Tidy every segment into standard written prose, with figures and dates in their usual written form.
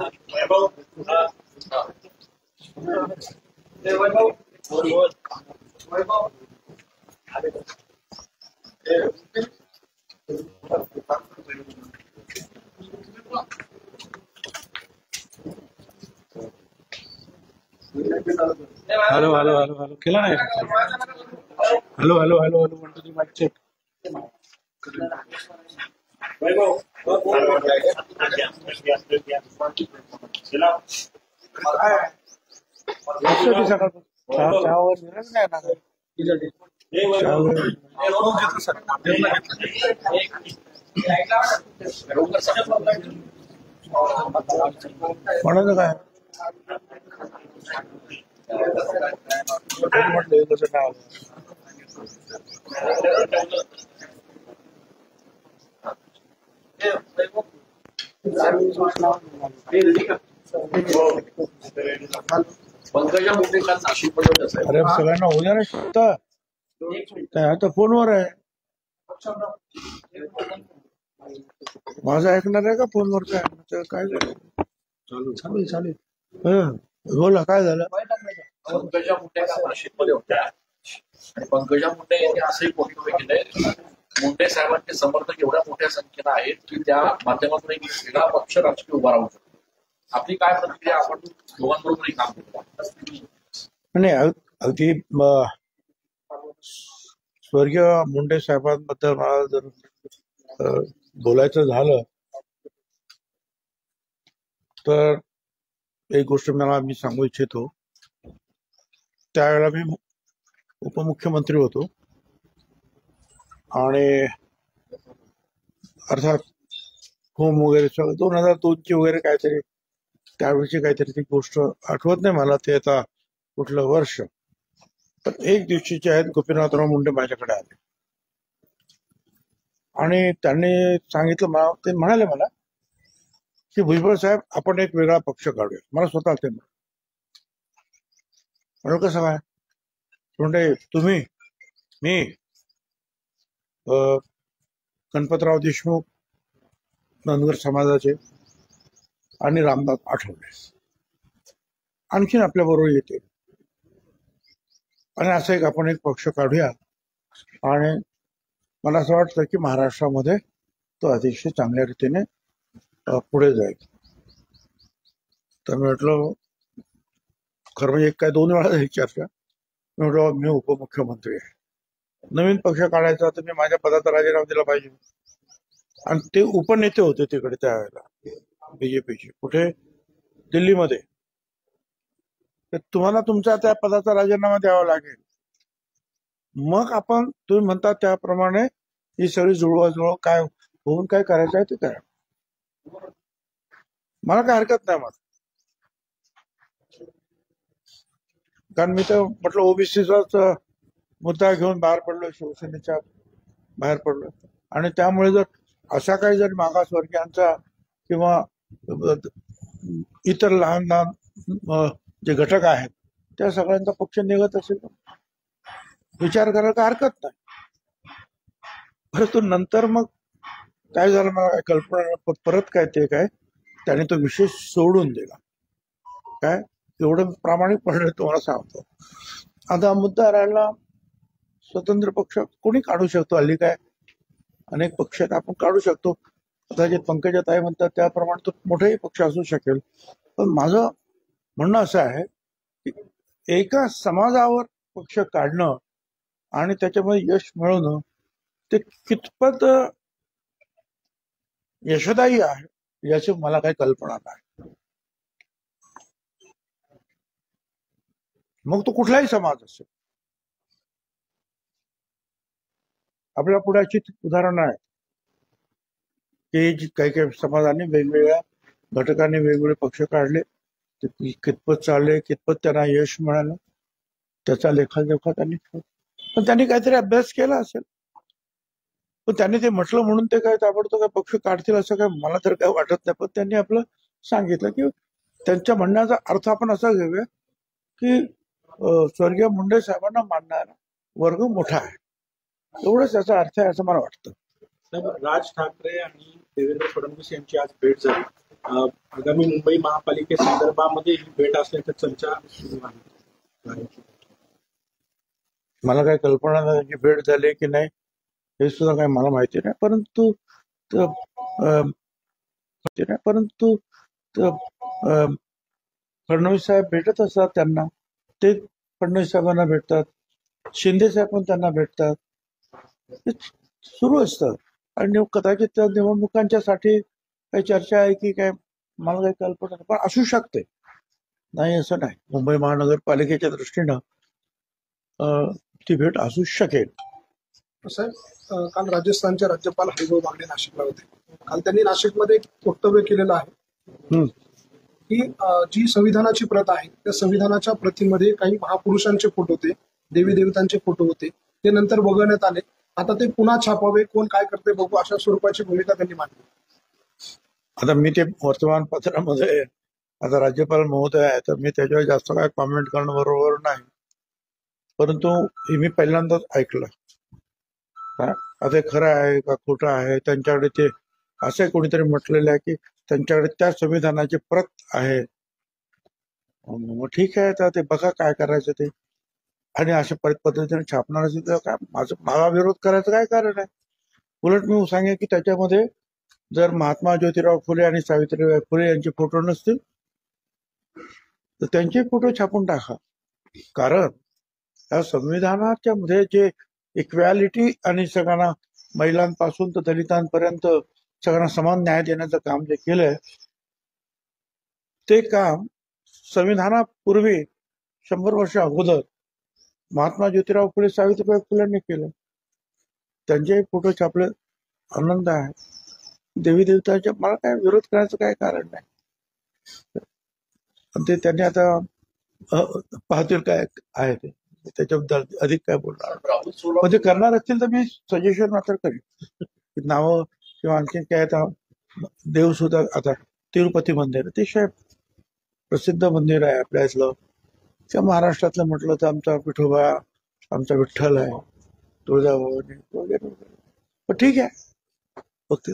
Hello hello hello hello केला नाही. Hello hello hello hello 1 2 3 mike check. म्हणायचं काय म्हटलं कसं काय पंकजा मुंडे काल नाशिकमध्ये कसं आहे? अरे सगळ्यांना उद्या नाही शकता आता फोनवर आहे. माझं ऐकणार आहे का फोनवर? काय काय झालं? चालेल चालेल. बोला काय झालं? पंकजा मुंडे काल नाशिकमध्ये होत्या आणि पंकजा मुंडे यांनी असंही वक्तव्य केलंय, मुंडे साहेबांचे समर्थक एवढ्या मोठ्या संख्येनं आहेत की त्या माध्यमातून एक वेगळा पक्ष राजकीय उभा राहू शकतो. आपली काय प्रतिक्रिया? आपण दोघांबरोबरही काम करतो. नाही अगदी स्वर्गीय मुंडे साहेबांबद्दल मला जर बोलायचं झालं तर एक गोष्ट मी सांगू इच्छितो. त्यावेळेला मी उपमुख्यमंत्री होतो आणि अर्थात होम वगैरे 2002ची वगैरे काहीतरी त्यावेळेची काहीतरी ती गोष्ट आठवत नाही मला ते आता कुठलं वर्ष. पण एक दिवशीचे आहेत गोपीनाथराव मुंडे माझ्याकडे आले आणि त्यांनी सांगितलं मला, ते म्हणाले मला की भुजबळ साहेब आपण एक वेगळा पक्ष काढूया. मला स्वतः ते म्हणून कसं काय म्हणजे तुम्ही मी गणपतराव देशमुख धनगर समाजाचे आणि रामदास आठवले आणखीन आपल्या बरोबर येते आणि असं एक आपण एक पक्ष काढूया आणि मला असं वाटतं की महाराष्ट्रामध्ये तो अतिशय चांगल्या रीतीने पुढे जाईल. तर मी म्हटलं खरं म्हणजे काय 2 वेळा झाली चर्चा. मी म्हटलं मी उपमुख्यमंत्री आहे, नवीन पक्ष काढायचा तर मी माझ्या पदाचा राजीनामा दिला पाहिजे. आणि ते उपनेते होते तिकडे त्यावेळेला बीजेपीचे कुठे दिल्लीमध्ये. तर तुम्हाला तुमचा त्या पदाचा राजीनामा द्यावा लागेल, मग आपण तुम्ही म्हणता त्याप्रमाणे ही सगळी जुळवाजुळव काय होऊन काय करायचं आहे ते करा. मला काय हरकत नाही मग, कारण मी तर म्हटलं ओबीसीचाच मुद्दा घेऊन बाहेर पडलो, शिवसेनेच्या बाहेर पडलो. आणि त्यामुळे जर अशा काही जर मागासवर्गीयांचा किंवा इतर लहान लहान जे घटक आहेत त्या सगळ्यांचा पक्ष निघत असेल विचार करायला हरकत नाही. परंतु नंतर मग काय झालं मला काय कल्पना परत काय ते काय त्याने तो विषय सोडून दिला. काय एवढं प्रामाणिकपणे तुम्हाला सांगतो. आता मुद्दा राहिला स्वतंत्र पक्ष कोणी काढू शकतो. हल्ली काय अनेक पक्ष आपण काढू शकतो. आता जे पंकजा ताई म्हणतात त्याप्रमाणे तो मोठाही पक्ष असू शकेल. पण माझं म्हणणं असं आहे की एका समाजावर पक्ष काढणं आणि त्याच्यामध्ये यश मिळवणं ते कितपत यशदायी आहे याची मला काही कल्पना नाही. मग तो कुठलाही समाज असेल. आपल्या पुढाची उदाहरण आहे की काही काही समाजाने वेगवेगळ्या घटकांनी वेगवेगळे पक्ष काढले, ते कितपत चालले, कितपत त्यांना यश मिळालं त्याचा लेखाजोखा त्यांनी. पण त्यांनी काहीतरी अभ्यास केला असेल. पण त्यांनी ते म्हटलं म्हणून ते काय ताबडतोब काय पक्ष काढतील असं काय मला तर काय वाटत नाही. पण त्यांनी आपलं सांगितलं की त्यांच्या म्हणण्याचा अर्थ आपण असा घेऊया की स्वर्गीय मुंडे साहेबांना मानणारा वर्ग मोठा आहे, एवढंच याचा अर्थ आहे असं मला वाटतं. राज ठाकरे आणि देवेंद्र फडणवीस यांची आज भेट झाली. आगामी मुंबई महापालिकेसंदर्भामध्ये ही भेट असल्याच्या चर्चा सुरू आहे. मला काही कल्पना नाही त्याची भेट झाली की नाही हे सुद्धा काही मला माहिती नाही. परंतु फडणवीस साहेब भेटत असतात त्यांना, ते फडणवीस साहेबांना भेटतात, शिंदे साहेब पण त्यांना भेटतात, हे सुरू असतं. आणि कदाचित त्या निवडणुकांच्या साठी काही चर्चा आहे की काय मला काही कल्पना नाही, पण असू शकते, नाही असं नाही. मुंबई महानगरपालिकेच्या दृष्टीनं ती भेट असू शकेल. साहेब, काल राजस्थानचे राज्यपाल हरिभाऊ बागडे नाशिकला होते. काल त्यांनी नाशिकमध्ये एक वक्तव्य केलेलं आहे की जी संविधानाची प्रत आहे त्या संविधानाच्या प्रतीमध्ये काही महापुरुषांचे फोटो होते, देवी देवतांचे फोटो होते, ते नंतर वगळण्यात आले. आता ते पुन्हा छापावे, कोण काय करते बघू, अशा स्वरूपाची भूमिका त्यांनी मांडली. आता मी ते वर्तमानपत्रामध्ये आता राज्यपाल महोदय आहे तर मी त्याच्यावर जास्त काय कॉमेंट करणं बरोबर नाही. परंतु हे मी पहिल्यांदाच ऐकलं. आता हे खरं आहे का खोटं आहे, त्यांच्याकडे ते असे कोणीतरी म्हटलेलं आहे की त्यांच्याकडे त्या संविधानाची प्रत आहे. मग ठीक आहे, तर ते बघा काय करायचं ते. आणि अशा पद्धतीने छापणार असेल तर काय मला विरोध करायचं काय कारण आहे. उलट मी सांगेन की त्याच्यामध्ये जर महात्मा ज्योतिराव फुले आणि सावित्रीबाई फुले यांचे फोटो नसतील तर त्यांचे फोटो छापून टाका. कारण या संविधानाच्या मध्ये जे इक्वॅलिटी आणि सगळ्यांना महिलांपासून तर दलितांपर्यंत सगळ्यांना समान न्याय देण्याचं काम जे केलंय ते काम संविधानापूर्वी 100 वर्ष अगोदर महात्मा ज्योतिराव फुले सावित्रीबाई फुलेंनी केलं. त्यांचे फोटो छापले, आनंद आहे. देवी देवताच्या मला काय विरोध करायचं काय कारण नाही. ते त्यांनी आता पाहतील काय आहे ते, त्याच्याबद्दल अधिक काय बोलणार. राहुल सोलापूर म्हणजे करणार असतील तर मी सजेशन मात्र करीन. नावं किंवा आणखी काय आता देव सुद्धा आता तिरुपती मंदिर अतिशय प्रसिद्ध मंदिर आहे आपल्या इथलं. किंवा महाराष्ट्रातलं म्हटलं तर आमचा विठोबा, आमचा विठ्ठल आहे, तुळजाभवानी वगैरे वगैरे. पण ठीक आहे. फक्त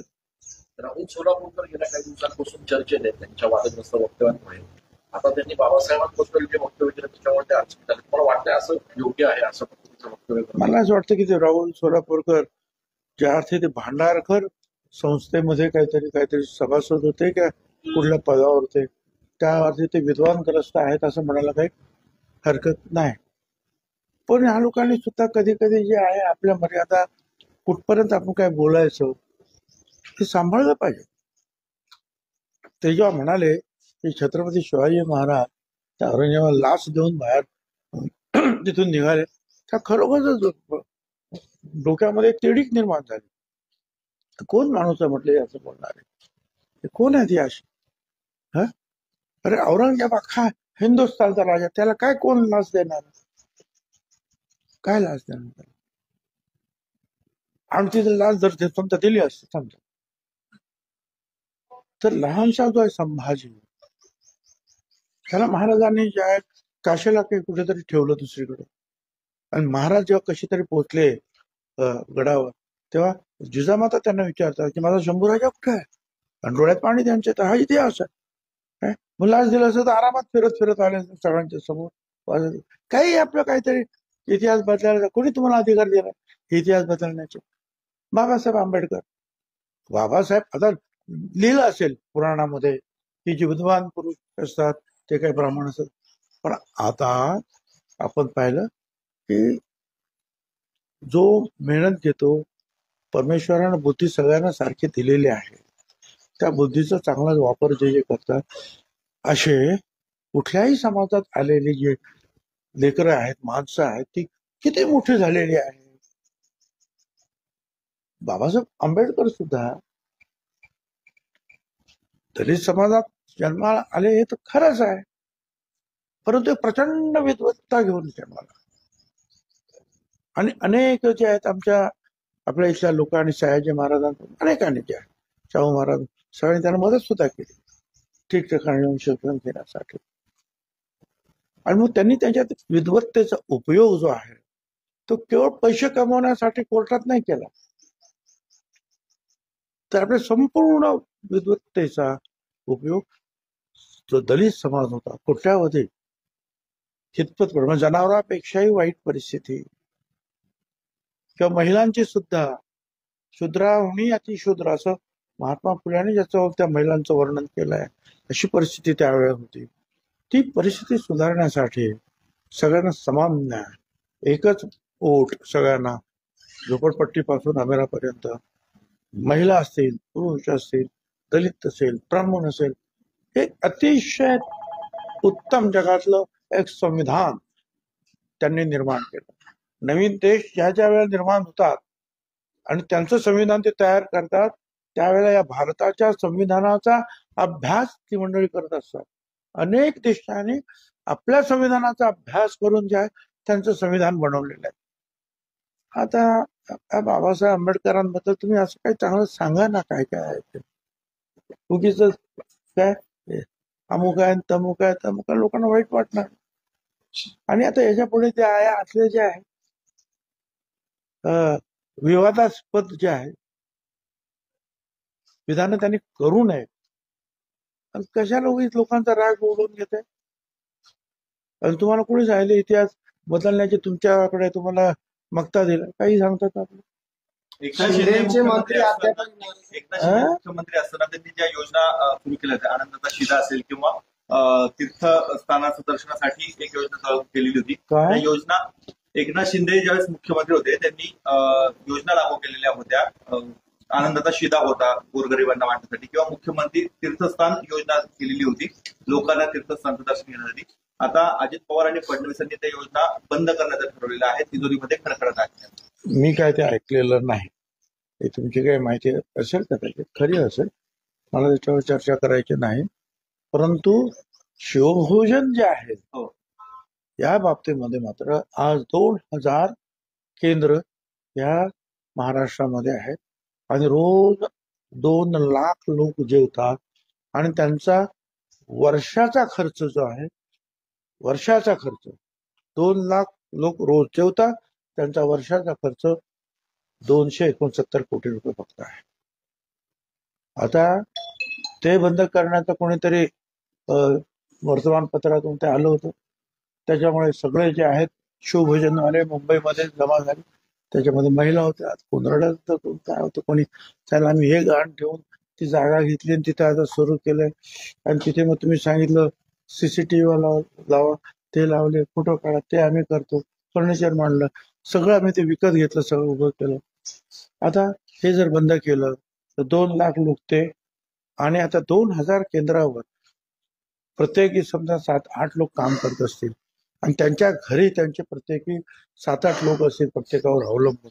राहुल सोलापूरकर गेल्या काही दिवसांपासून चर्चेत आहेत त्यांच्या वादग्रस्त वक्तव्यांमुळे. आता त्यांनी बाबासाहेबांबद्दल जे वक्तव्य केलं त्याच्यामुळे ते आज मला वाटतंय असं योग्य आहे असं पद्धतीचं वक्तव्य करणं. मला असं वाटतं की ते राहुल सोलापूरकर ज्या अर्थी ते भांडारकर संस्थेमध्ये काहीतरी सभासद होते का कुठल्या पदावर होते, त्या अर्थी ते विद्वानग्रस्त आहेत असं म्हणायला काही हरकत नाही. पण ह्या लोकांनी सुद्धा कधी कधी जे आहे आपल्या मर्यादा कुठपर्यंत आपण काय बोलायचं हे सांभाळलं पाहिजे. ते जेव्हा म्हणाले की छत्रपती शिवाजी महाराज त्या औरंगजेबाला लाच देऊन बाहेर तिथून निघाले, त्या खरोखरच डोक्यामध्ये तिडीक निर्माण झाली. कोण माणूस आहे म्हटले असं बोलणारे, कोण आहे ती अशी? अरे औरंगजेब अख्खा हिंदुस्थानचा राजा, त्याला काय कोण लाच देणार? काय लाच देणार त्याला? आणि तिथे लाच जर समजा दिली असते समजा, तर लहानसा जो आहे संभाजी, त्याला महाराजांनी ज्या आहे काशीला काही कुठेतरी ठेवलं दुसरीकडे. आणि महाराज जेव्हा कशी तरी पोहोचले गडावर, तेव्हा जिजामाता त्यांना विचारतात की माझा शंभूराजा कुठे आहे? आणि डोळ्यात पाणी त्यांचे, तर हा इतिहास आहे. मग लाच दिलं असं तर आरामात फिरत फिरत आले सगळ्यांच्या समोर. काही आपलं काहीतरी इतिहास बदलायला कोणी तुम्हाला अधिकार दिला इतिहास बदलण्याचे? बाबासाहेब आंबेडकर. बाबासाहेब आता लिहिलं असेल पुराणामध्ये की जे विद्वान पुरुष असतात ते काही ब्राह्मण असतात. पण आता आपण पाहिलं की जो मेहनत घेतो, परमेश्वरानं बुद्धी सगळ्यांना सारखी दिलेली आहे, त्या बुद्धीचा चांगला वापर जे करतात असे कुठल्याही समाजात आलेली जे लेकरं आहेत, माणसं आहेत, ती किती मोठी झालेली आहे. बाबासाहेब आंबेडकर सुद्धा दलित समाजात जन्माला आले हे तर खरंच आहे, परंतु प्रचंड विद्वत्ता घेऊन जन्माला. आणि अनेक जे आहेत आपल्या इथल्या लोकांनी, सयाजी महाराजांनी, अनेकांनी जे आहे, शाहू महाराज, सगळ्यांनी त्यांना मदत सुद्धा केली ठिकठिकाणी येऊन शिक्षण घेण्यासाठी. आणि मग त्यांनी त्यांच्यात विद्वत्तेचा उपयोग जो आहे तो केवळ पैसे कमवण्यासाठी कोर्टात नाही केला, तर आपल्या संपूर्ण विद्वत्तेचा, उपयोग जो दलित समाज होता कोट्यावधी कितपत म्हणजे जनावरांपेक्षाही वाईट परिस्थिती किंवा महिलांची सुद्धा शूद्राहुनी अतिशूद्र असं महात्मा फुल्याने ज्याच्यावर त्या महिलांचं वर्णन केलं आहे अशी परिस्थिती त्यावेळेस होती. ती परिस्थिती सुधारण्यासाठी सगळ्यांना समान न्याय एकच ओट सगळ्यांना झोपडपट्टीपासून अमेरापर्यंत महिला असतील पुरुष असतील दलित असेल ब्राह्मण असेल हे अतिशय उत्तम जगातलं एक संविधान त्यांनी निर्माण केलं. नवीन देश ज्या ज्या वेळेला निर्माण होतात आणि त्यांचं संविधान ते तयार करतात त्यावेळेला या भारताच्या संविधानाचा अभ्यास ती मंडळी करत असतात. अनेक देशांनी आपल्या संविधानाचा अभ्यास करून जे आहे त्यांचं संविधान बनवलेलं आहे. आता बाबासाहेब आंबेडकरांबद्दल तुम्ही असं काही चांगलं सांगा ना काय काय आहे ते. उगीच काय अमुक आहे तमुक आहे तमुक आहे लोकांना वाईट वाटणार. आणि आता याच्या पुढे जे आहे असले जे आहे विवादास्पद जे आहे विधानं त्यांनी करू नये. आणि कशाला उगीच लोकांचा राग ओढून घेते. आणि तुम्हाला कोणी सांगितलं इतिहास बदलण्याची तुमच्याकडे तुम्हाला मक्ता दिला काही सांगतात आपलं. एकनाथ शिंदे मुख्यमंत्री असताना त्यांनी ज्या योजना सुरू केल्या होत्या आनंदाचा शिदा असेल किंवा तीर्थस्थानाचं दर्शनासाठी एक योजना चालू केलेली होती. त्या योजना एकनाथ शिंदे ज्यावेळेस मुख्यमंत्री होते त्यांनी योजना लागू केलेल्या होत्या. आनंदाचा शिदा होता गोरगरिबांना वाटण्यासाठी किंवा मुख्यमंत्री तीर्थस्थान योजना केलेली होती लोकांना तीर्थस्थानचं दर्शन घेण्यासाठी. आता अजित पवार आणि फडणवीसांनी त्या योजना बंद करण्याचं ठरवलेलं आहे. तिजोरीमध्ये खडखडत आहे. मी काय ते ऐकलेलं नाही. हे तुमची काही माहिती असेल कदाचित खरी असेल मला त्याच्यावर चर्चा करायची नाही. परंतु शिवभोजन जे आहे या बाबतीमध्ये मात्र आज 2000 केंद्र या महाराष्ट्रामध्ये आहेत आणि रोज 2 लाख लोक जेवतात आणि त्यांचा वर्षाचा खर्च जो आहे वर्षाचा खर्च 2 लाख लोक रोज जेवतात त्यांचा वर्षाचा खर्च 269 कोटी रुपये फक्त आहे. आता ते बंद करण्याचं कोणीतरी वर्तमानपत्रातून ते आलं होतं. त्याच्यामुळे सगळे जे आहेत शिवभोजनवाले मुंबईमध्ये जमा झाले. त्याच्यामध्ये महिला होत्या कोण रडत होतं काय होतं कोणी त्याला आम्ही हे गाण ठेवून ती जागा घेतली आणि तिथे आता सुरू केलंय. आणि तिथे मग तुम्ही सांगितलं CCTV लावा ते लावले फोटो काढा ते आम्ही करतो फर्निचर मांडलं सगळं आम्ही ते विकत घेतलं सगळं उभं केलं. आता हे जर बंद केलं तर 2 लाख लोक ते आणि आता 2000 केंद्रावर प्रत्येकी समजा 7-8 लोक काम करत असतील आणि त्यांच्या घरी त्यांचे प्रत्येकी 7-8 लोक असतील प्रत्येकावर अवलंबून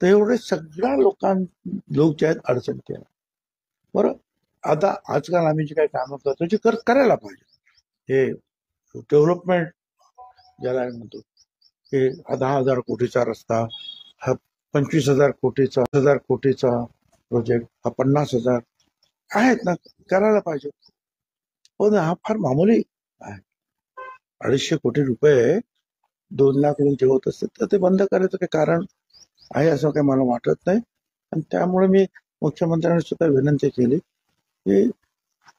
तर एवढे सगळ्या लोक जे आहेत अडचणीत येणार. बरं आता आजकाल आम्ही जे काही कामं करतो जे करायला पाहिजे. हे डेव्हलपमेंट ज्याला म्हणतो हे 10,000 कोटीचा रस्ता हा 25,000 कोटीचा 10,000 कोटीचा प्रोजेक्ट हा 50,000 आहेत ना करायला पाहिजे. पण हा फार मामूली आहे. 250 कोटी रुपये 2 लाख लोक जेवत असतात तर ते बंद करायचं काही कारण आहे असं काही मला वाटत नाही. आणि त्यामुळे मी मुख्यमंत्र्यांनी सुद्धा विनंती केली की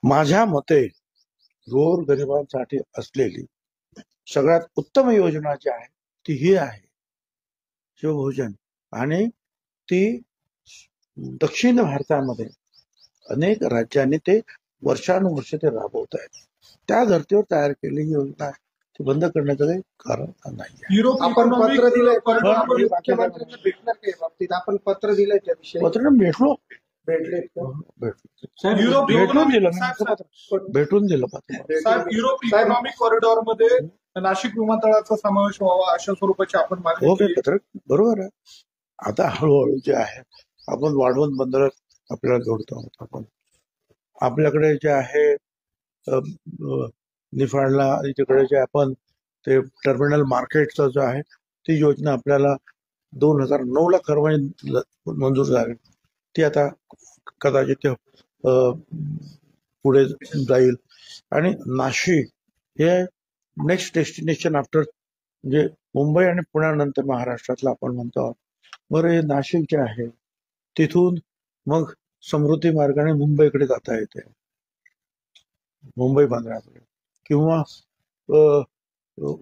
माझ्या मते गोरगरिबांसाठी असलेली सगळ्यात उत्तम योजना जी आहे ती ही आहे शिवभोजन. आणि ती दक्षिण भारतामध्ये अनेक राज्यांनी ते वर्षानुवर्ष ते राबवत आहेत. त्या धर्तीवर तयार केलेली योजना आहे ती बंद करण्याचं काही कारण नाही. आपण पत्र दिलंय मुख्यमंत्र्यांना भेटणार काही बाबतीत आपण पत्र दिलंय त्याविषयी पत्र भेटलो भेटले भेटून दिलं पत्र. साहेब युरोप इकॉनॉमिक कॉरिडॉरमध्ये नाशिक विमानतळाचा समावेश व्हावा अशा स्वरूपाची आपण मागणी हो पत्र बरोबर आहे. आता हळूहळू जे आहे आपण वाढवून बंदरात आपल्याला जोडतो आहोत. आपण आपल्याकडे जे आहे निफाडला आणि तिकडे जे आपण ते टर्मिनल मार्केटचं जो आहे ती योजना आपल्याला 2009ला खरं मंजूर झाली. ती आता कदाचित पुढे जाईल. आणि नाशिक हे नेक्स्ट डेस्टिनेशन आफ्टर म्हणजे मुंबई आणि पुण्यानंतर महाराष्ट्रातलं आपण म्हणतो आहोत. बरं हे नाशिक जे आहे तिथून मग समृद्धी मार्गाने मुंबईकडे जाता येते. मुंबई बंदरापर्यंत, किंवा अ,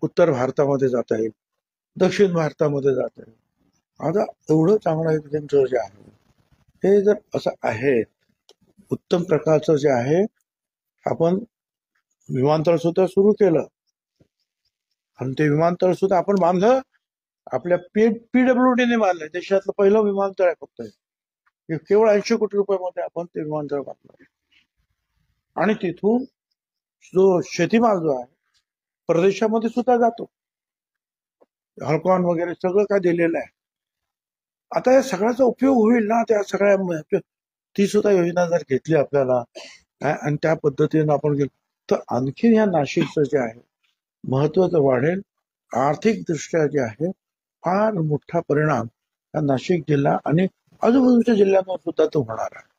उत्तर भारतामध्ये जाता येईल, दक्षिण भारतामध्ये जाता येईल. आता एवढं चांगलं त्यांचं जे आहे हे जर असं आहे उत्तम प्रकारचं जे आहे, आपण विमानतळ सुद्धा सुरू केलं आणि ते विमानतळ सुद्धा आपण बांधलं, आपल्या PWDने बांधलंय. देशातलं पहिलं विमानतळ आहे फक्त हे. केवळ 80 कोटी रुपयामध्ये आपण ते विमानतळ बांधलं आणि तिथून जो शेतीमाल जो आहे परदेशामध्ये सुद्धा जातो. हलकॉन वगैरे सगळं काय दिलेलं आहे. आता या सगळ्याचा उपयोग होईल ना, त्या सगळ्या ती सुद्धा योजना जर घेतली आपल्याला आणि त्या पद्धतीनं आपण गेलो तर आणखीन या नाशिकचं जे आहे महत्वाचं वाढेल. आर्थिक दृष्ट्या जे आहे फार मोठा परिणाम हा नाशिक जिल्हा आणि आजूबाजूच्या जिल्ह्यांवर सुद्धा तो होणार आहे.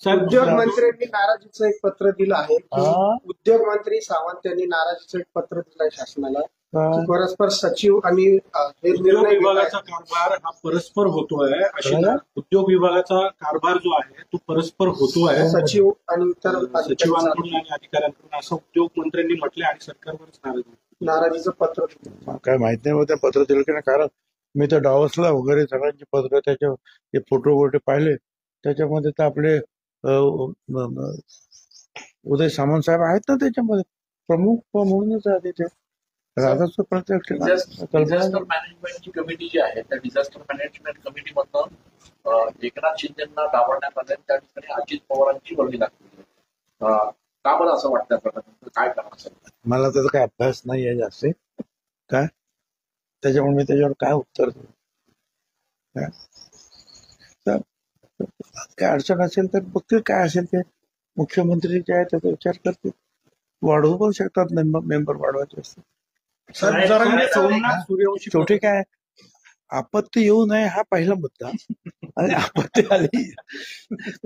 उद्योग मंत्र्यांनी नाराजीचं एक पत्र दिलं आहे की उद्योग मंत्री सावंत यांनी नाराजीचं एक पत्र दिलं आहे शासनाला की परस्पर सचिव आणि हे उद्योग निर्णय विभागाचा कारभार हा परस्पर होतोय अशी उद्योग विभागाचा कारभार जो आहे तो परस्पर होतोय सचिव आणि इतर सचिवांकडून आणि अधिकाऱ्यांकडून असं उद्योग मंत्र्यांनी म्हटले आणि सरकारवरच नाराजीचं पत्र दिलं. काय माहित नाही होतं पत्र दिलं की नाही, कारण मी तर डावसला वगैरे सगळ्यांची पत्र त्याच्या ते फोटो वगैरे पाहिले. त्याच्यामध्ये तर आपले उदय सामंत साहेब आहेत ना त्याच्यामध्ये प्रमुख म्हणूनच आहे तिथे. राधाचं प्रत्यक्ष डिझास्टर मॅनेजमेंटची कमिटी जी आहे त्या डिझास्टर मॅनेजमेंट कमिटीमधनं एकनाथ शिंदेना डावलण्यात आले, त्या ठिकाणी अजित पवारांची वर्णी लागली. का बरं असं वाटतं प्रकार काय कारण असेल? मला त्याचा काय अभ्यास नाही आहे जास्त काय, त्याच्यामुळे मी त्याच्यावर काय उत्तर देऊ. काय अडचण असेल तर बघतील, काय असेल ते मुख्यमंत्री जे आहे त्याचा विचार करतील. वाढवू पण शकतात, मेंबर वाढवायचे असतात. शेवटी काय आपत्ती येऊ नये हा पहिला मुद्दा, आणि आपत्ती आली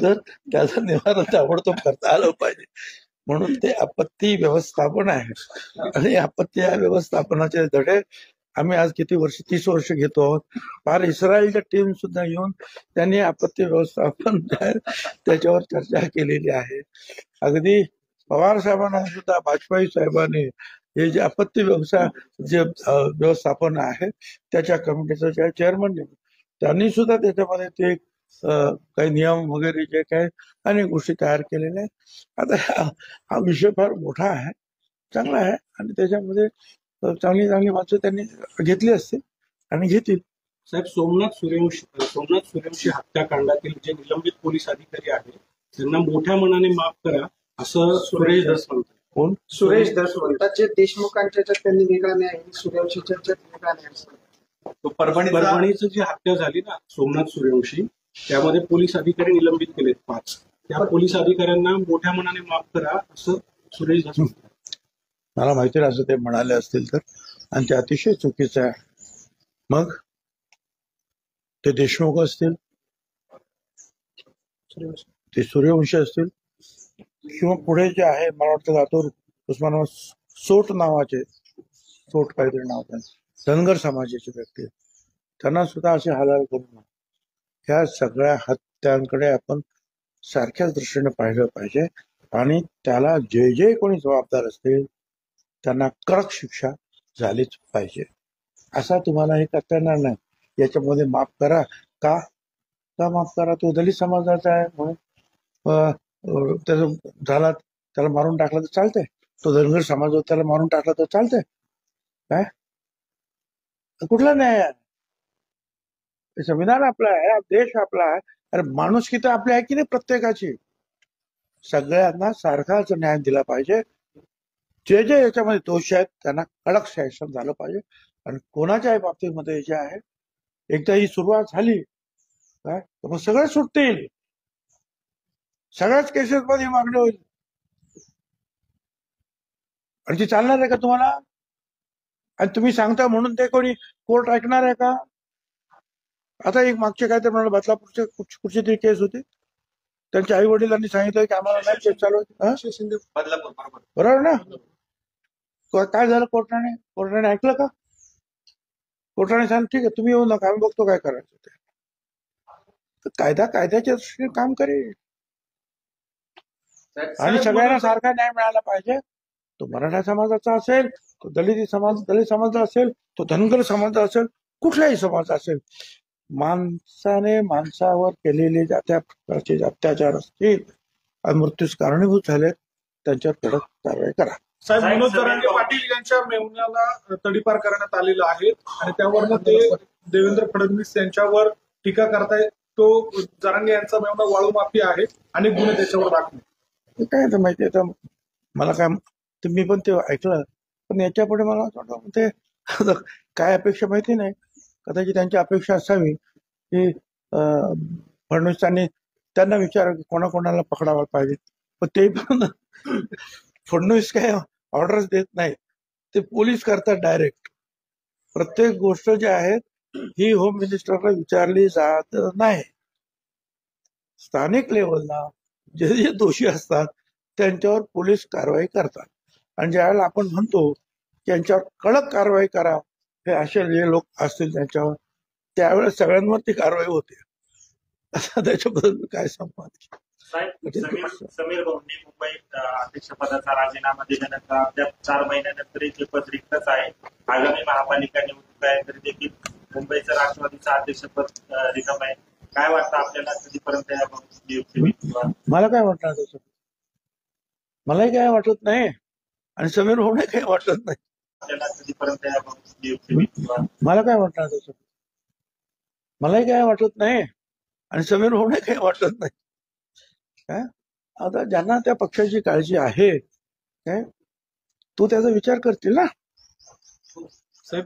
तर त्याचा निवारण ताबडतोब करता आलं पाहिजे. म्हणून ते आपत्ती व्यवस्थापन आहे आणि आपत्ती व्यवस्थापनाचे धडे आम्ही आज किती वर्ष 30 वर्ष घेतो आहोत. फार इस्रायलच्या टीम सुद्धा येऊन त्यांनी आपत्ती व्यवस्थापन त्याच्यावर चर्चा केलेली आहे. अगदी पवार साहेबांना सुद्धा वाजपेयी साहेबांनी हे जे आपत्ती व्यवस्थापन आहे त्याच्या कमिटीचं जे चेअरमन त्यांनी सुद्धा त्याच्यामध्ये ते काही नियम वगैरे जे काही अनेक गोष्टी तयार केलेल्या आहेत. आता हा विषय फार मोठा आहे, चांगला आहे आणि त्याच्यामध्ये चांगली माणसं त्यांनी घेतली असतील आणि घेतील. साहेब, सोमनाथ सूर्यवंशी हत्याकांडातील जे निलंबित पोलीस अधिकारी आहेत त्यांना मोठ्या मनाने माफ करा असं सुरेश धस म्हणतात. कोण? सुरेश धस म्हणतात. जे देशमुखांच्या त्यांनी वेगळा न्याय, सूर्यवंशीच्या वेगळा न्याय. तो परभणीचं जी हत्या झाली ना सोमनाथ सूर्यवंशी, त्यामध्ये पोलीस अधिकारी निलंबित केलेत 5. त्या पोलीस अधिकाऱ्यांना मोठ्या मनाने माफ करा असं सुरेश धस म्हणतात. मला माहिती नाही असं ते म्हणाले असतील तर, आणि ते अतिशय चुकीचं आहे. मग ते देशमुख असतील, ते सूर्यवंशी असतील, किंवा पुढे जे आहे मला वाटतं लातूर उस्मानाबाद सोट नावाचे, सोट काहीतरी नाव त्यांचं, धनगर समाजाचे व्यक्ती, त्यांना सुद्धा असे हालहाल करू नये. ह्या सगळ्या हत्यांकडे आपण सारख्याच दृष्टीने पाहिलं पाहिजे आणि त्याला जे कोणी जबाबदार असतील त्यांना कडक शिक्षा झालीच पाहिजे. असा तुम्हाला हे करता येणार नाही. याच्यामध्ये माफ करा का माफ करा, तो दलित समाजाचा आहे म्हणून त्याचं झाला, त्याला मारून टाकलं तर चालतंय. तो धनगर समाज होता त्याला मारून टाकला तर चालतंय काय? कुठला न्याय आहे? संविधान आपलं आहे, देश आपला आहे. अरे माणुसकी तर आपली आहे की नाही प्रत्येकाची. सगळ्यांना सारखाच न्याय दिला पाहिजे. जे याच्यामध्ये दोष आहेत त्यांना कडक शासन झालं पाहिजे. आणि कोणाच्याही बाबतीमध्ये जे आहे एकदा ही सुरुवात झाली काय तर मग सगळे सुटतील. सगळ्याच केसेस मध्ये मागणी होईल. आणि ती चालणार आहे का तुम्हाला? आणि तुम्ही सांगता म्हणून ते कोणी कोर्ट ऐकणार आहे का? आता एक मागचे काय ते म्हणाले बदलापूरचे कुठची तरी केस होती, त्यांच्या आई वडिलांनी सांगितलं की आम्हाला नाही केस चालू होती. बरोबर ना? काय झालं? कोर्टाने ऐकलं का? कोर्टाने सांगितलं ठीक आहे तुम्ही येऊ नका, आम्ही बघतो काय करायचं ते. तर कायदा कायद्याच्या दृष्टीने काम करेल. आणि सगळ्यांना सारखा न्याय मिळाला पाहिजे. तो मराठा समाजाचा असेल, तो दलित समाजाचा असेल, तो धनगर समाजाचा असेल, कुठलाही समाज असेल, माणसाने माणसावर केलेले त्या प्रकारचे अत्याचार असतील आणि मृत्यूस कारणीभूत झाले त्यांच्यावर कडक कारवाई करा. साहेब, मनोज जरांगे पाटील यांच्या मेहुण्याला तडीपार करण्यात आलेलं आहे आणि त्यावरनं ते देवेंद्र फडणवीस यांच्यावर टीका करतायत. तो जरांगे यांचा मेहुणा वाळू माफी आहे आणि गुन्हे त्याच्यावर दाखल. काय तर माहितीये तर मला काय ते मी पण ते ऐकलं, पण याच्या पुढे मला असं वाटतं ते काय अपेक्षा माहिती नाही. कदाचित त्यांची अपेक्षा असावी की फडणवीसांनी त्यांना विचार कोणाकोणाला पकडायला पाहिजे, पण ते पण फडणवीस काय ऑर्डर्स देत नाही, ते पोलीस करतात डायरेक्ट. प्रत्येक गोष्ट जी आहे ही होम मिनिस्टरला विचारली जात नाही. स्थानिक लेवलला जे जे दोषी असतात त्यांच्यावर पोलीस कारवाई करतात. आणि ज्यावेळेला आपण म्हणतो की यांच्यावर कडक कारवाई करा, हे असे जे लोक असतील त्यांच्यावर, त्यावेळेस सगळ्यांवरती कारवाई होते. असं त्याच्याबद्दल काय संपाद. समीर भाऊंनी मुंबई अध्यक्षपदाचा राजीनामा दिल्यानंतर अद्याप 4 महिन्यानंतर ते पद रिक्तच आहे. आगामी महापालिका निवडणूक आहे तरी देखील मुंबईचं राष्ट्रवादीचं अध्यक्षपद रिकाम आहे. काय वाटतं आपल्याला, कधीपर्यंत या नियुक्ती? मला काय वाटणार तसं, मलाही काय वाटत नाही आणि समीर भाऊने काही वाटत नाही. आपल्याला कधीपर्यंत या नियुक्ती? मला काय वाटणार तसं, मलाही काय वाटत नाही आणि समीर भाऊने काही वाटत नाही. काय आता ज्यांना त्या पक्षाची काळजी आहे काय तो त्याचा विचार करतील ना. साहेब,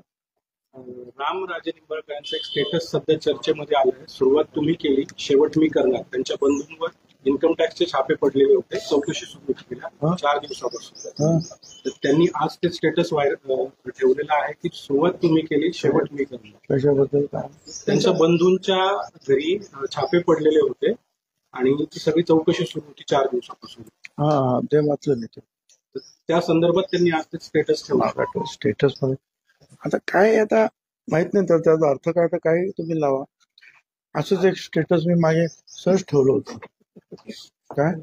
रामराजे निंबाळकर यांचं एक स्टेटस सध्या चर्चेमध्ये आलं आहे. सुरुवात तुम्ही केली, शेवट मी करणार. त्यांच्या बंधूंवर इन्कम टॅक्सचे छापे पडलेले होते, चौकशी सुरू केल्या 4 दिवसापासून. तर त्यांनी आज ते स्टेटस ठेवलेलं आहे की सुरुवात तुम्ही केली, शेवट मी करणार. कशाबद्दल काय? त्यांच्या बंधूंच्या घरी छापे पडलेले होते आणि ती सगळी चौकशी सुरू होती 4 दिवसापासून. हा, ते वाचलं नाही. तर त्या संदर्भात त्यांनी आज ते स्टेटस ठेवलं. स्टेटस मध्ये आता काय, आता माहित नाही तर त्याचा अर्थ काय, तर काही तुम्ही लावा. असंच एक स्टेटस मी मागे सहज ठेवलं होतं. काय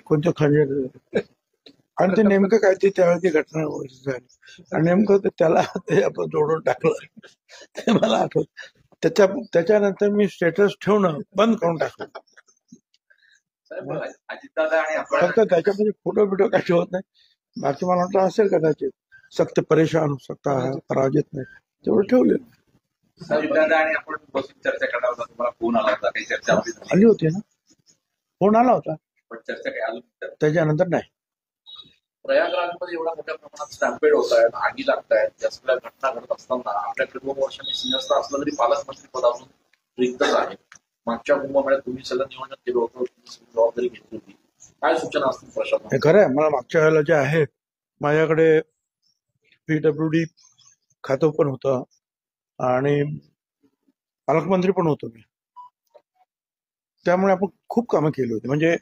कोणत्या खंजीर, आणि ते नेमकं काय ते त्यावेळी ती घटना झाली आणि नेमकं त्याला ते आपण जोडून टाकलं, ते मला आठवत. त्याच्यानंतर मी स्टेटस ठेवणं बंद करून टाकलं. फक्त त्याच्यामध्ये फोटो बिटो काय ठेवत नाही. बाकी मला वाटतं असेल कदाचित सक्त परेशान हो सकता है, पराजित नाही, तेवढं ठेवले. आणि आपण बसून चर्चा करणार होता, तुम्हाला फोन आला होता, काही चर्चा आली होती ना, फोन आला होता, पण चर्चा काही आली त्याच्यानंतर नाही. प्रयागराजमध्ये एवढ्या मोठ्या प्रमाणात स्टॅम्पेड होत आहेत, आगी लागत आहेत, त्या सगळ्या घटना घडत असताना आपल्याकडे 2 वर्षांनी सिंहस्थ असलं तरी पालकमंत्री पदावरून रिक्तच आहे. मागच्या कुंभमेळ्यात तुम्ही सगळं नियोजन केलं होतं, जबाबदारी घेतली होती, काय सूचना असतील प्रशासन? हे खरं आहे, मला मागच्या वेळेला जे आहे माझ्याकडे PWD खातं पण होतं आणि पालकमंत्री पण होतो मी, त्यामुळे आपण खूप कामं केली होती. म्हणजे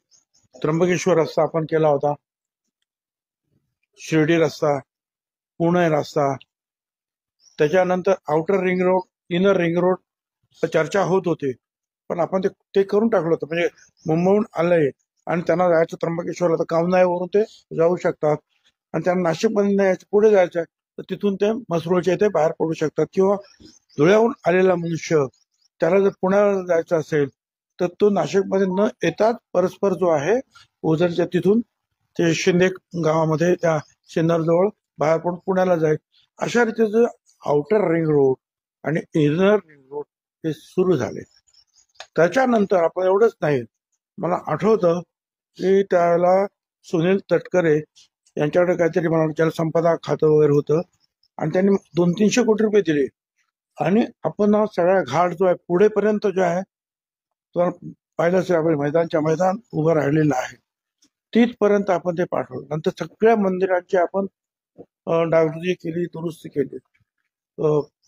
त्र्यंबकेश्वर रस्ता आपण केला होता, शिर्डी रस्ता, पुणे रस्ता, त्याच्यानंतर outer ring road, inner ring road चर्चा होत होती, पण आपण ते करून टाकलं होतं. म्हणजे मुंबईहून आलंय आणि त्यांना जायचं त्र्यंबकेश्वरला, तर कामनाईवरून ते जाऊ शकतात आणि त्यांना नाशिकमध्ये यायचं, पुढे जायचं आहे तर तिथून ते म्हसरूळच्या इथे बाहेर पडू शकतात. किंवा धुळ्याहून आलेला मनुष्य त्याला जर पुण्याला जायचं असेल तर तो नाशिकमध्ये न येतात परस्पर जो आहे ओझरच्या तिथून ते शिंदे गावामध्ये त्या सिन्नरजवळ बाहेर पडून पुण्याला जाईल. अशा रीतीचं आउटर रिंग रोड आणि इनर रिंग रोड हे सुरू झाले. त्याच्यानंतर आपण एवढंच नाही, मला आठवतं की त्यावेळेला सुनील तटकरे यांच्याकडे काहीतरी मला जलसंपदा खातं वगैरे होतं आणि त्यांनी 200-300 कोटी रुपये दिले आणि आपण हा सगळा घाट जो आहे पुढेपर्यंत जो आहे तो पाहिलं असेल, आपण मैदान उभं राहिलेलं आहे, तिथपर्यंत आपण ते पाठवलं. नंतर सगळ्या मंदिरांची आपण डागडुजी केली, दुरुस्ती केली.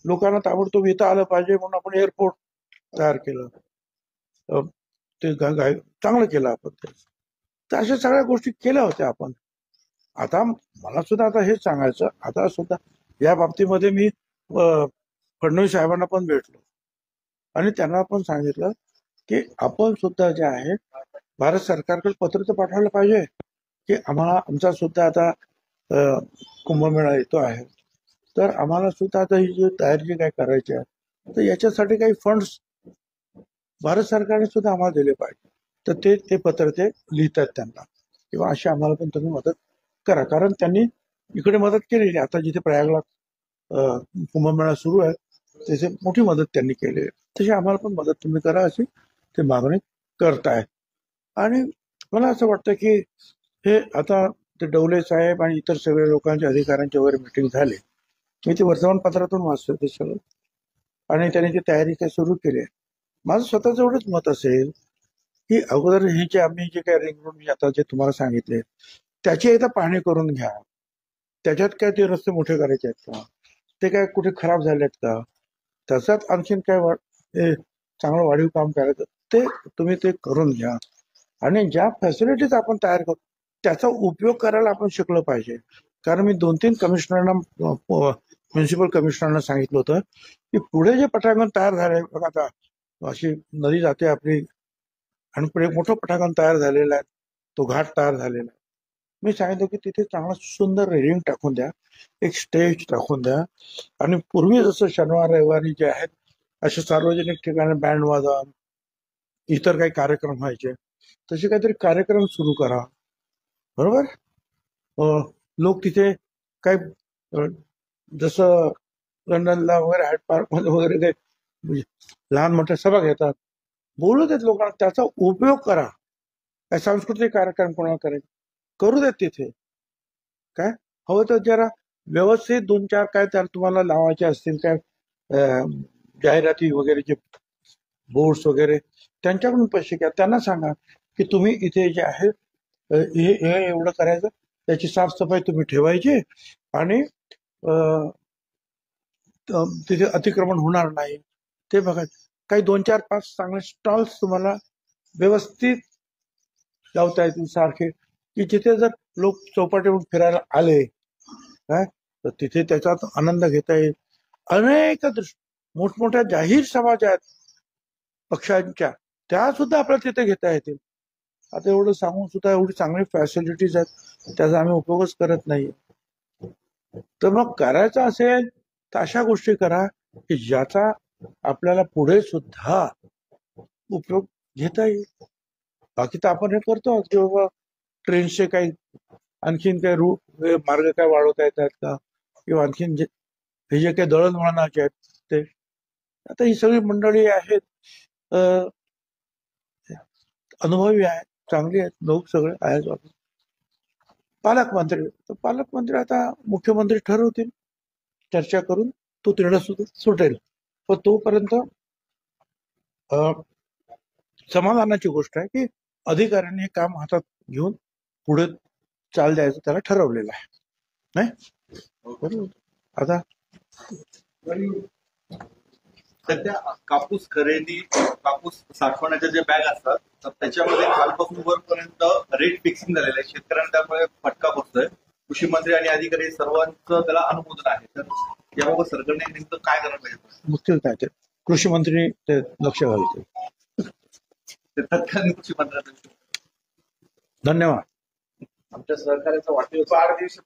लोकांना ताबडतोब येता आलं पाहिजे म्हणून आपण एअरपोर्ट तयार केलं, ते चांगलं केलं आपण ते. तर अशा सगळ्या गोष्टी केल्या होत्या आपण. आता मला सुद्धा आता हेच सांगायचं, आता सुद्धा या बाबतीमध्ये मी फडणवीस साहेबांना पण भेटलो आणि त्यांना पण सांगितलं की आपण सुद्धा जे आहे भारत सरकारकडे पत्र तर पाठवायला पाहिजे की आम्हाला आमचा सुद्धा आता कुंभमेळा येतो आहे, तर आम्हाला सुद्धा आता ही जी तयारी जी काय करायची आहे तर याच्यासाठी काही फंड्स भारत सरकारने सुद्धा आम्हाला दिले पाहिजे. तर ते पत्र ते लिहितात त्यांना किंवा अशी आम्हाला पण तुम्ही मदत करा, कारण त्यांनी इकडे मदत केलेली. आता जिथे प्रयागला कुंभमेळा सुरू आहे त्याची मोठी मदत त्यांनी केली आहे, तशी आम्हाला पण मदत तुम्ही करा अशी ते मागणी करतायत. आणि मला असं वाटतं की हे आता ते डवले साहेब आणि इतर सगळे लोकांच्या अधिकाऱ्यांच्या वगैरे मिटिंग झाले, मी ते वर्तमानपत्रातून वाचतोय ते सगळं, आणि त्यांनी ती तयारी काय सुरू केली आहे. माझं स्वतःचं एवढंच मत असेल की अगोदर हे जे आम्ही जे काय रिंग रोड आता जे तुम्हाला सांगितले त्याची एकदा पाहणी करून घ्या. त्याच्यात काय ते रस्ते मोठे करायचे आहेत का, ते काय कुठे खराब झाले आहेत का, त्याच्यात आणखीन काय चांगलं वाढीव काम करायचं ते तुम्ही ते करून घ्या. आणि ज्या फॅसिलिटीज आपण तयार करू त्याचा उपयोग करायला आपण शिकलं पाहिजे. कारण मी 2-3 कमिशनरना म्युन्सिपल कमिशनरना सांगितलं होतं की पुढे जे पटांगण तयार झाले बघा, आता अशी नदी जाते आपली आणि पुढे मोठं पटांगण तयार झालेलं आहे, तो घाट तयार झालेला आहे. मी सांगितलं की तिथे चांगला सुंदर रेलिंग टाकून द्या, एक स्टेज टाकून द्या, आणि पूर्वी जसं शनिवार रविवारी जे आहेत असे सार्वजनिक ठिकाणी बँड वादन इतर काही कार्यक्रम व्हायचे, तसे काहीतरी कार्यक्रम सुरू करा. बरोबर, लोक तिथे काही जसं लंडनला वगैरे हायड पार्क मध्ये वगैरे काही लहान मोठ्या सभा घेतात, बोलू देत लोकांना, त्याचा उपयोग करा. काय सांस्कृतिक कार्यक्रम कोणाला करायचे करू देत तिथे. काय हवं तर जरा व्यवस्थित 2-4 काय त्याला तुम्हाला लावायचे असतील काय जाहिराती वगैरे जे बोर्ड्स वगैरे त्यांच्याकडून पैसे घ्या. त्यांना सांगा की तुम्ही इथे जे आहे हे एवढं करायचं, त्याची साफसफाई तुम्ही ठेवायची आणि तिथे अतिक्रमण होणार नाही ते बघा. काही 2-4-5 चांगले स्टॉल्स तुम्हाला व्यवस्थित लावता येतील सारखे, की जिथे जर लोक चौपाटीवरून फिरायला आले काय तर तिथे त्याचा आनंद घेता येईल. अनेक मोठमोठ्या जाहीर सभा ज्या आहेत पक्षांच्या त्या सुद्धा आपल्याला तिथे घेता येतील. आता एवढं सांगून सुद्धा एवढी चांगली फॅसिलिटीज आहेत त्याचा आम्ही उपयोगच करत नाही. तर मग करायचं असेल तर अशा गोष्टी करा की ज्याचा आपल्याला पुढे सुद्धा उपयोग घेता येईल. बाकी तर आपण हे करतो की बाबा ट्रेनचे काही आणखीन काही मार्ग काय वाढवता येतात का, किंवा आणखीन हे जे काही दळणवळणाचे आहेत ते. आता ही सगळी मंडळी आहेत अनुभवी आहेत, चांगली आहेत लोक सगळे आहेत. पालकमंत्री तर पालकमंत्री आता मुख्यमंत्री ठरवतील, चर्चा करून तो निर्णय सुटेल. पण तोपर्यंत समाधानाची गोष्ट आहे की अधिकाऱ्यांनी हे काम हातात घेऊन पुढे चाल द्यायचं त्याला ठरवलेलं आहे. नाही आता सध्या कापूस खरेदी, कापूस साठवण्याच्या जे बॅग असतात तर त्याच्यामध्ये खालपासून वरपर्यंत रेट फिक्सिंग झालेलं आहे. शेतकऱ्यांना त्यामुळे फटका बसतोय. कृषी मंत्री आणि अधिकारी सर्वांचं त्याला अनुमोदन आहे. तर याबाबत सरकारने नेमकं काय करायला पाहिजे? मुख्य काय ते कृषी मंत्री ते लक्ष घालतील. तत्कालीन कृषी मंत्र्यांना धन्यवाद. आमच्या सहकार्याचा वाढदिवस